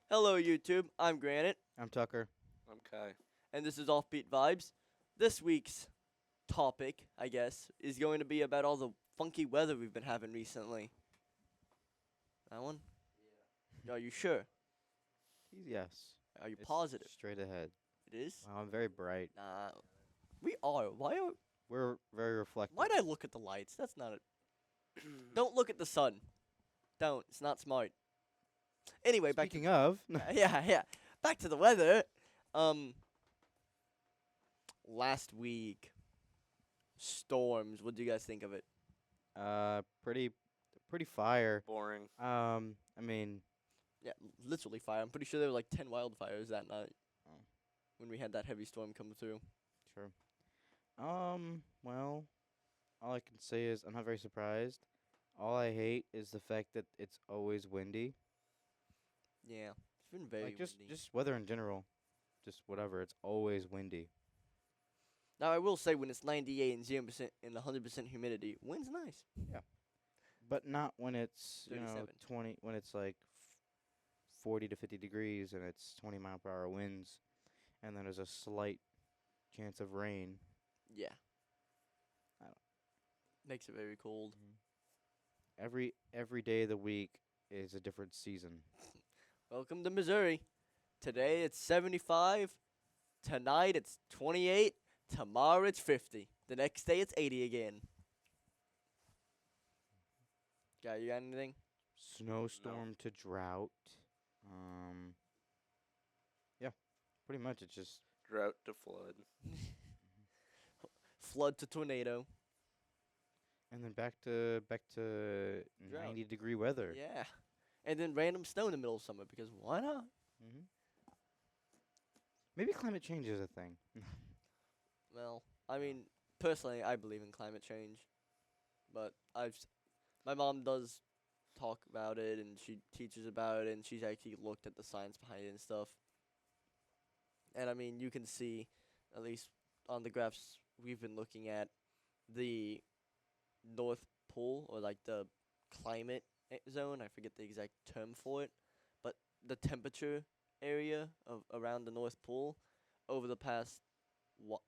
Hello, YouTube. I'm Granite, I'm Tucker. I'm Kai. and this is Offbeat Vibes. This week's topic, I guess, is going to be about all the funky weather we've been having recently. That one? Yeah. Are you sure? Yes. Are you It's positive? straight ahead. It is? Wow, I'm very bright. Nah. We are. We're very reflective. Why'd I look at the lights? That's not it. Don't look at the sun. Don't. It's not smart. Anyway, back to Speaking of, yeah. Back to the weather. Um last week storms. What do you guys think of it? pretty fire. Boring. I mean, Yeah, literally fire. I'm pretty sure there were like 10 wildfires that night oh, when we had that heavy storm come through. sure. Well, all I can say is I'm not very surprised. All I hate is the fact that it's always windy. Yeah, it's been very Like windy. just weather in general, just whatever. It's always windy. Now I will say when it's 98 and 0% and 100% humidity, wind's nice. But not when it's 37. 20 when it's like 40 to 50 degrees and it's 20-mile-per-hour winds, and then there's a slight chance of rain. Yeah. I don't- Makes it very cold. Every day of the week is a different season. Welcome to Missouri. Today it's 75. Tonight it's 28. Tomorrow it's 50. The next day it's 80 again. You got anything? Snowstorm to drought. Yeah, pretty much it's just Drought to flood. Flood to tornado. and then back to Drought. 90-degree weather. Yeah. And then random snow in the middle of summer because why not? hmm Maybe climate change is a thing. Well, I mean, personally, I believe in climate change, but my mom does talk about it and she teaches about it and she's actually looked at the science behind it and stuff. And I mean, you can see, at least on the graphs we've been looking at, the North Pole or like the climate zone. I forget the exact term for it, but the temperature area of around the North Pole over the past what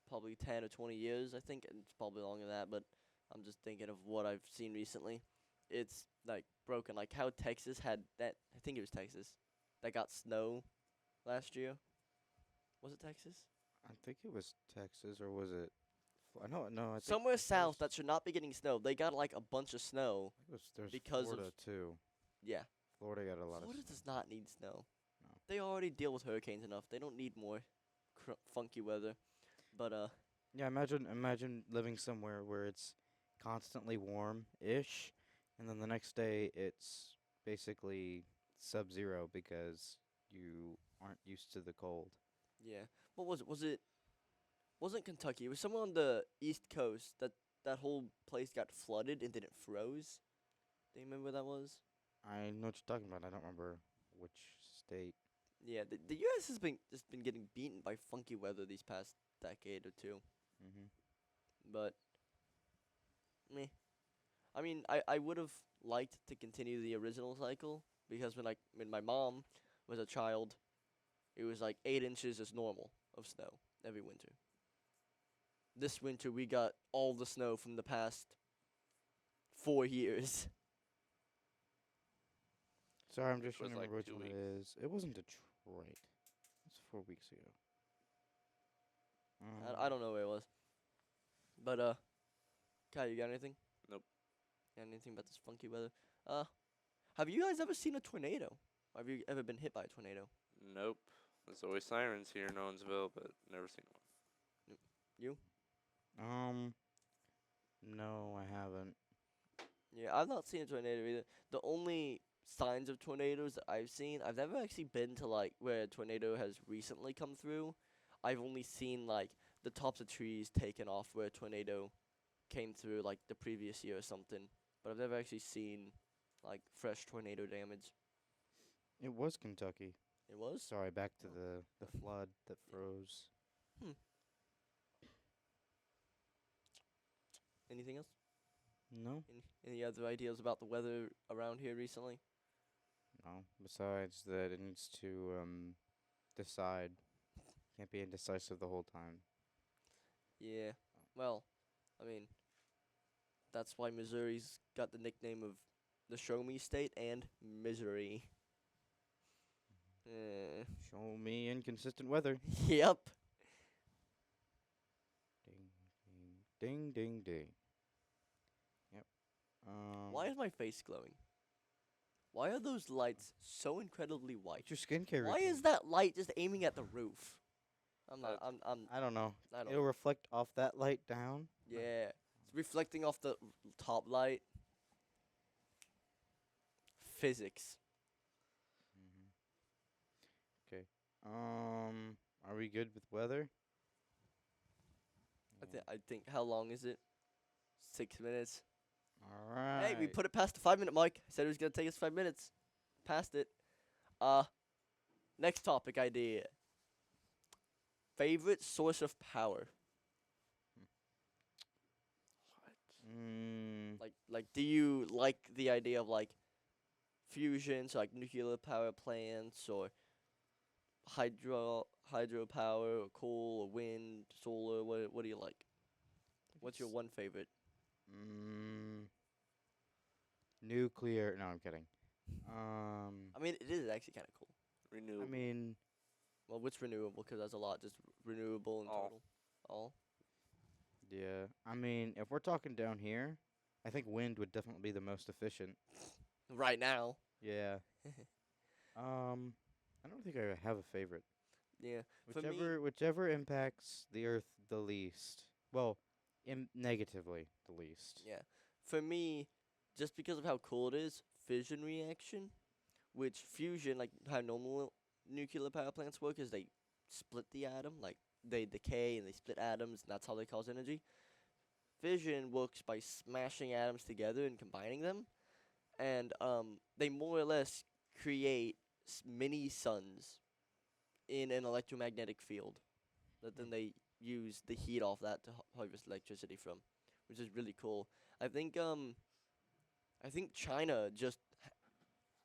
probably 10 or 20 years, I think, and it's probably longer than that, but I'm just thinking of what I've seen recently. It's like broken, like how Texas had that. I think it was Texas that got snow last year. Was it Texas? I think it was Texas, or was it? No, I think Somewhere south was- that should not be getting snow. They got like a bunch of snow. it was. There's because Florida of- too. Yeah, Florida got a lot Florida of. does not need snow. No. They already deal with hurricanes enough. They don't need more funky weather. But Yeah, imagine living somewhere where it's constantly warm-ish, and then the next day it's basically sub-zero because you aren't used to the cold. yeah, what was it? Wasn't Kentucky? It was somewhere on the East Coast that whole place got flooded and then it froze. Do you remember where that was? I know what you're talking about. I don't remember which state. Yeah, the U.S. has been just been getting beaten by funky weather these past decade or two. Mm-hmm. But meh. I mean, I would have liked to continue the original cycle because when my mom was a child, it was like 8 inches is normal of snow every winter. This winter we got all the snow from the past 4 years. Sorry, I'm just Was trying to like remember which 2 one it weeks. is. It wasn't Detroit. It's 4 weeks ago. I don't know where it was. But Kai, you got anything? Nope. Got anything about this funky weather? Have you guys ever seen a tornado? Have you ever been hit by a tornado? Nope. There's always sirens here in Owensville, but never seen one. You? No, I haven't. Yeah, I've not seen a tornado either. The only signs of tornadoes that I've seen, I've never actually been to like where a tornado has recently come through. I've only seen like the tops of trees taken off where a tornado came through like the previous year or something. But I've never actually seen like fresh tornado damage. It was Kentucky. It was? Sorry, back to Oh. the flood that Yeah. froze. Anything else? No, Any other ideas about the weather around here recently? No. Besides that, it needs to decide. Can't be indecisive the whole time. Yeah. Well, I mean, that's why Missouri's got the nickname of the Show Me State and Misery. Eh. Show me inconsistent weather. Yep. Ding, ding, ding, ding, ding. Yep. Why is my face glowing? Why are those lights so incredibly white? It's your skincare Why routine. is that light just aiming at the roof? I'm not. That's- I don't know. I don't. It'll reflect off that light down. Yeah. It's reflecting off the top light. Physics. Okay. Are we good with weather? I think. How long is it? 6 minutes. All right. Hey, we put it past the 5 minute mark. I said it was gonna take us 5 minutes. Passed it. Next topic idea. Favorite source of power. What? Like, do you like the idea of like fusion, so like nuclear power plants, or hydropower, or coal, or wind, solar? What do you like? What's your one favorite? Nuclear. No, I'm kidding. I mean, it is actually kind of cool. Renewable. I mean, Well, which renewable? Because that's a lot. Just renewable in All. total. All. yeah. I mean, if we're talking down here, I think wind would definitely be the most efficient. Right now. Yeah. I don't think I have a favorite. Yeah. For me, Whichever impacts the earth the least. Well, negatively the least. yeah. For me, just because of how cool it is, fission reaction, which fusion, like how normal nuclear power plants work, is they split the atom, like they decay and they split atoms, and that's how they cause energy. Fission works by smashing atoms together and combining them, and they more or less create mini suns in an electromagnetic field that then they use the heat off that to harvest electricity from, which is really cool. I think China just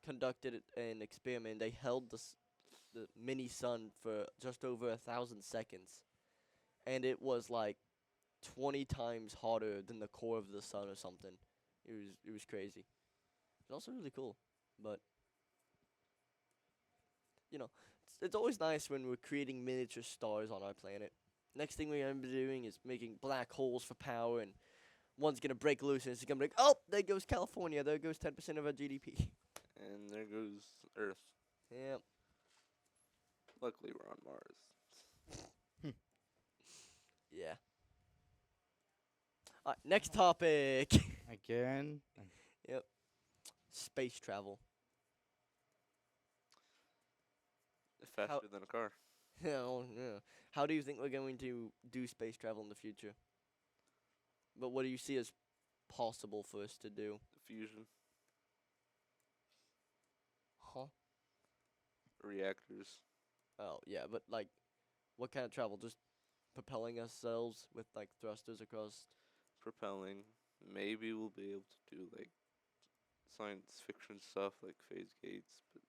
conducted an experiment. They held the mini sun for just over 1,000 seconds, and it was like 20 times hotter than the core of the sun or something. It was crazy. It's also really cool, but it's always nice when we're creating miniature stars on our planet. Next thing we're gonna be doing is making black holes for power, and one's gonna break loose, and it's gonna be like, oh, there goes California. There goes 10% of our GDP. And there goes Earth. Yep. Luckily, we're on Mars. Yeah. Next topic. Again. Space travel. Faster than a car. Yeah. How do you think we're going to do space travel in the future? But what do you see as possible for us to do? Fusion. Huh? Reactors. Oh, yeah, but like, what kind of travel? Just propelling ourselves with like thrusters across. Propelling. Maybe we'll be able to do like science fiction stuff like phase gates, but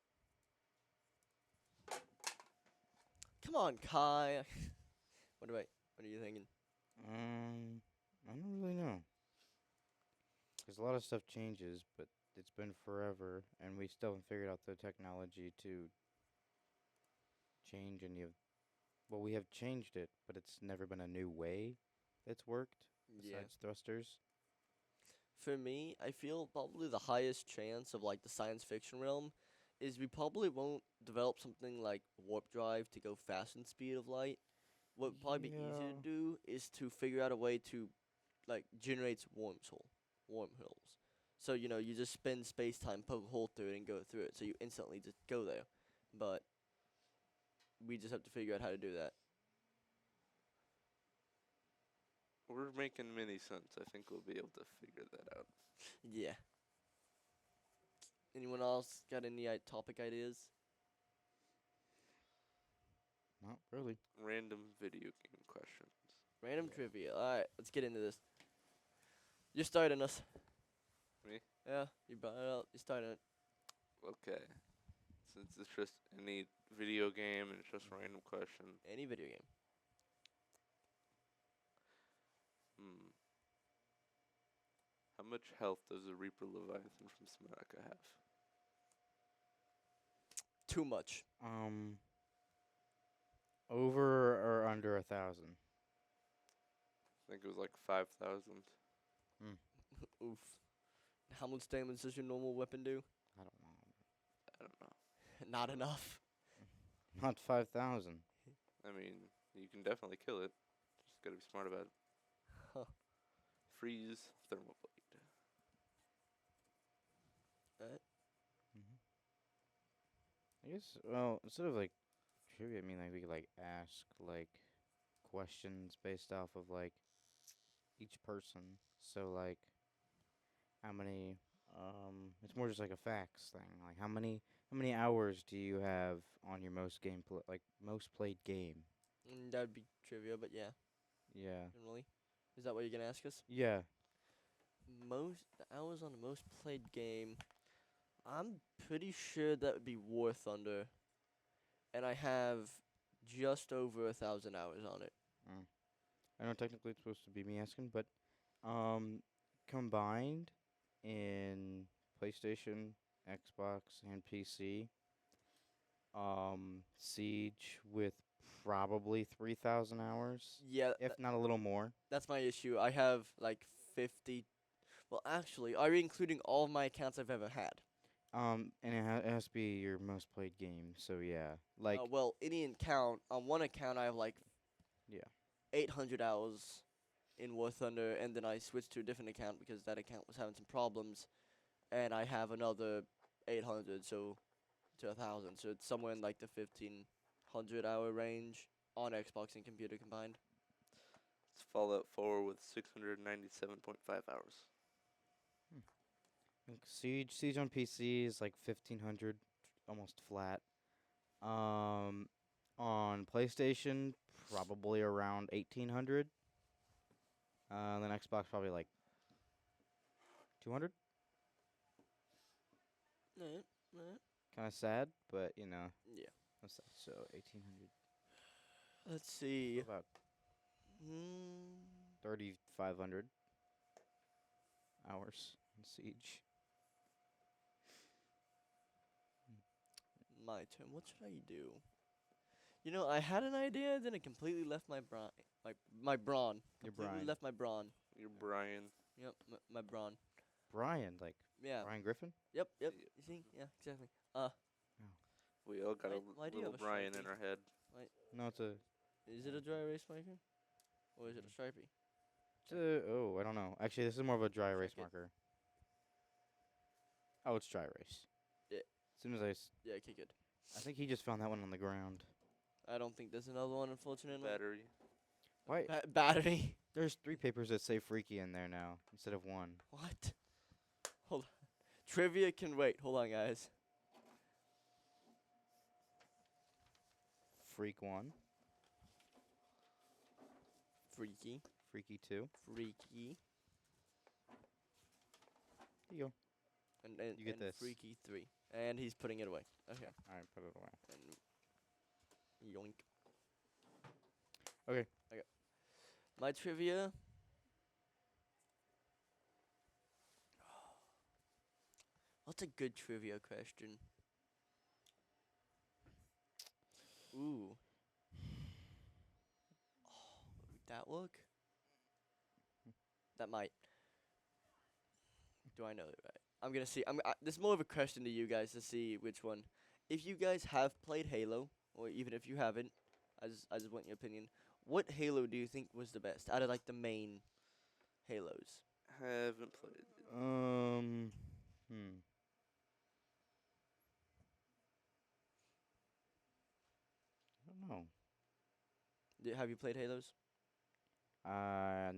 Come on, Kai. What are you thinking? I don't really know. Because a lot of stuff changes, but it's been forever, and we still haven't figured out the technology to change any of. Well, we have changed it, but it's never been a new way that's worked Yeah. besides thrusters. For me, I feel probably the highest chance of like the science fiction realm is we probably won't develop something like warp drive to go fast in speed of light. What would probably be easier to Yeah. do is to figure out a way to like generate wormholes. So you just spin space time, poke a hole through it, and go through it. So you instantly just go there. But we just have to figure out how to do that. we're making mini suns. I think we'll be able to figure that out. Yeah. Anyone else got any topic ideas? Not really. Random video game questions. Random trivia. All right, let's get into this. You're starting us. Me? Yeah, you brought it up. You're starting it. Okay. since it's just any video game and it's just a random question. Any video game. Hmm. How much health does a Reaper Leviathan from Subnautica have? Too much. Over or under 1,000? I think it was like 5,000. Oof. How much damage does your normal weapon do? I don't know. I don't know. Not enough. Not 5,000. I mean, you can definitely kill it. Just gotta be smart about it. Huh. Freeze thermal blade. I guess, well, instead of like trivia, I mean, like, we could like ask like questions based off of like each person. So, like, how many, it's more just like a facts thing. Like, how many hours do you have on your most most played game? That would be trivia, but yeah, Yeah. generally. Is that what you're gonna ask us? Yeah. Most hours on the most played game. I'm pretty sure that would be War Thunder, and I have just over 1,000 hours on it. I know technically it's supposed to be me asking, but combined in PlayStation, Xbox, and PC, Siege with probably 3,000 hours, Yeah, if not a little more. that's my issue. I have like 50. Well, actually, are you including all of my accounts I've ever had? And it has to be your most played game. So yeah, like Well, any account on one account I have like yeah, 800 hours in War Thunder, and then I switched to a different account because that account was having some problems, and I have another 800, so to 1,000. So it's somewhere in like the 1,500 hour range on Xbox and computer combined. It's Fallout 4 with 697.5 hours. like Siege on PC is like 1,500, almost flat. On PlayStation probably around 1,800. Then Xbox probably like 200. Right, right. Kind of sad, but Yeah. that's sad. So 1,800. Let's see. About Hmm. 3,500 hours in Siege. My turn. What should I do? You know, I had an idea, then it completely left my brain. My brawn. Your Completely Brian. left my brawn. You're Brian. Yep, my brawn. Brian, like Yeah. Brian Griffin? Yep. Yeah. You see? Yeah, exactly. We all got Why a do you have little a Brian Sharpie? in our head. No, it's a. Is it a dry erase marker? Or is it a Sharpie? Oh, I don't know. Actually, this is more of a dry erase Check it. marker. Oh, it's dry erase. Yeah. As soon as Yeah, okay, good. I think he just found that one on the ground. I don't think there's another one, unfortunately. Battery. Why? Battery. There's 3 papers that say freaky in there now instead of 1. What? Hold on. Trivia can wait. Hold on, guys. Freak 1, Freaky. Freaky 2. Freaky. Here you go. And You get and this. Freaky 3. And he's putting it away. Okay. All right, put it away. And yoink. Okay. My trivia. What's a good trivia question? Ooh. Would that work? That might. Do I know it right? I'm gonna see. This is more of a question to you guys to see which one. If you guys have played Halo, or even if you haven't, I just want your opinion. What Halo do you think was the best out of like the main Halos? Haven't played it. I don't know. Have you played Halos? I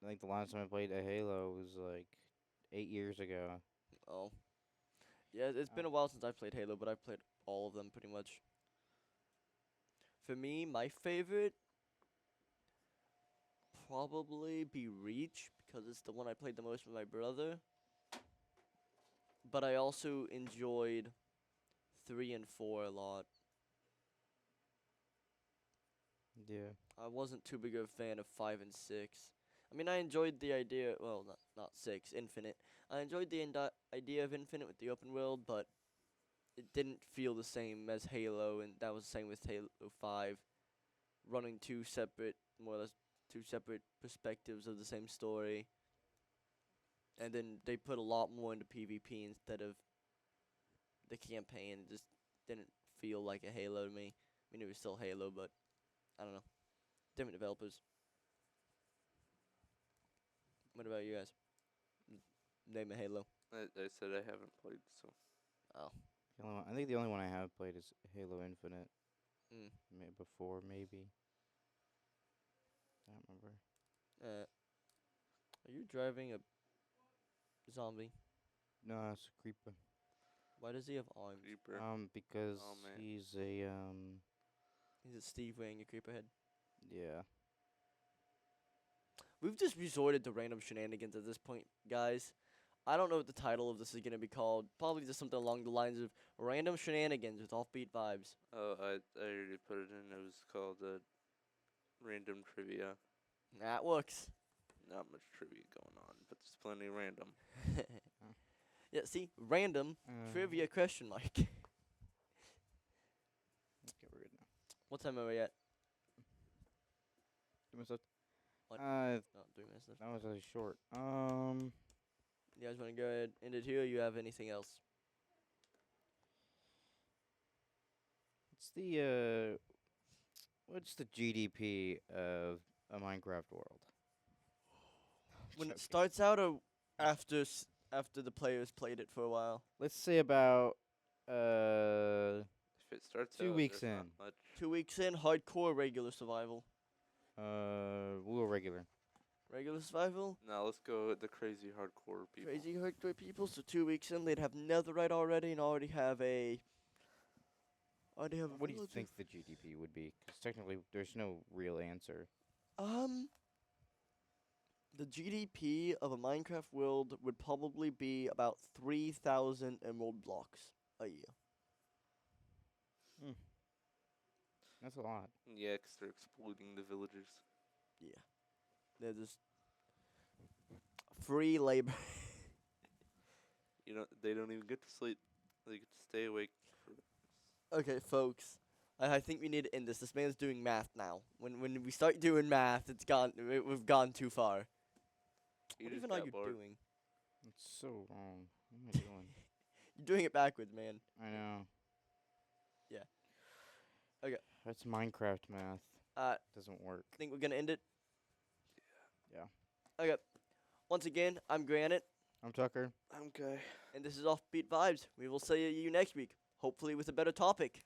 think the last time I played a Halo was like 8 years ago. Oh. Yeah, it's been a while since I played Halo, but I've played all of them pretty much. For me, my favorite probably be Reach because it's the one I played the most with my brother. But I also enjoyed 3 and 4 a lot. Yeah. I wasn't too big of a fan of 5 and 6. I mean, I enjoyed the idea. Well, not 6, Infinite. I enjoyed the idea of Infinite with the open world, but it didn't feel the same as Halo, and that was the same with Halo 5. Running two separate, more or less, two separate perspectives of the same story. And then they put a lot more into PvP instead of the campaign. It just didn't feel like a Halo to me. I mean, it was still Halo, but I don't know. Different developers. What about you guys? Name a Halo. I said I haven't played, so Oh. I think the only one I have played is Halo Infinite. Mm. Before, maybe. I don't remember. Are you driving a zombie? No, it's a creeper. Why does he have arms? Reaper. Because Oh, man. he's a He's a Steve wearing a creeper head. yeah. We've just resorted to random shenanigans at this point, guys. I don't know what the title of this is going to be called. Probably just something along the lines of Random Shenanigans with Offbeat Vibes. Oh, I already put it in. It was called random trivia. That works. Not much trivia going on, but there's plenty random. Yeah, see? Random trivia question mark. Okay, we're good now. What time are we at? 2 minutes left. What? Uh, Oh, 3 minutes left. that was really short. You guys want to go ahead and end it here, or you have anything else? What's the GDP of a Minecraft world? When it Joking. starts out or after the players played it for a while? Let's say about If it starts 2 out, weeks there's not in. much. 2 weeks in, hardcore, regular survival. we'll go regular. Regular survival? Now let's go with the crazy hardcore people. Crazy hardcore people. So 2 weeks in, they'd have netherite already and already have a. What do you villager. think the GDP would be? Because technically, there's no real answer. The GDP of a Minecraft world would probably be about 3,000 emerald blocks a year. That's a lot. Yeah, 'cause they're exploiting the villagers. Yeah. They're just free labor. They don't even get to sleep. They get to stay awake. Okay, folks. I think we need to end this. This man's doing math now. When we start doing math, we've gone too far. You What just even are got you bored. doing? It's so wrong. What am I doing? You're doing it backwards, man. I know. Yeah. Okay. That's Minecraft math. Doesn't work. Think we're gonna end it? Yeah. Okay. Once again, I'm Granite, I'm Tucker. I'm okay. and this is Offbeat Vibes. We will see you next week, hopefully with a better topic.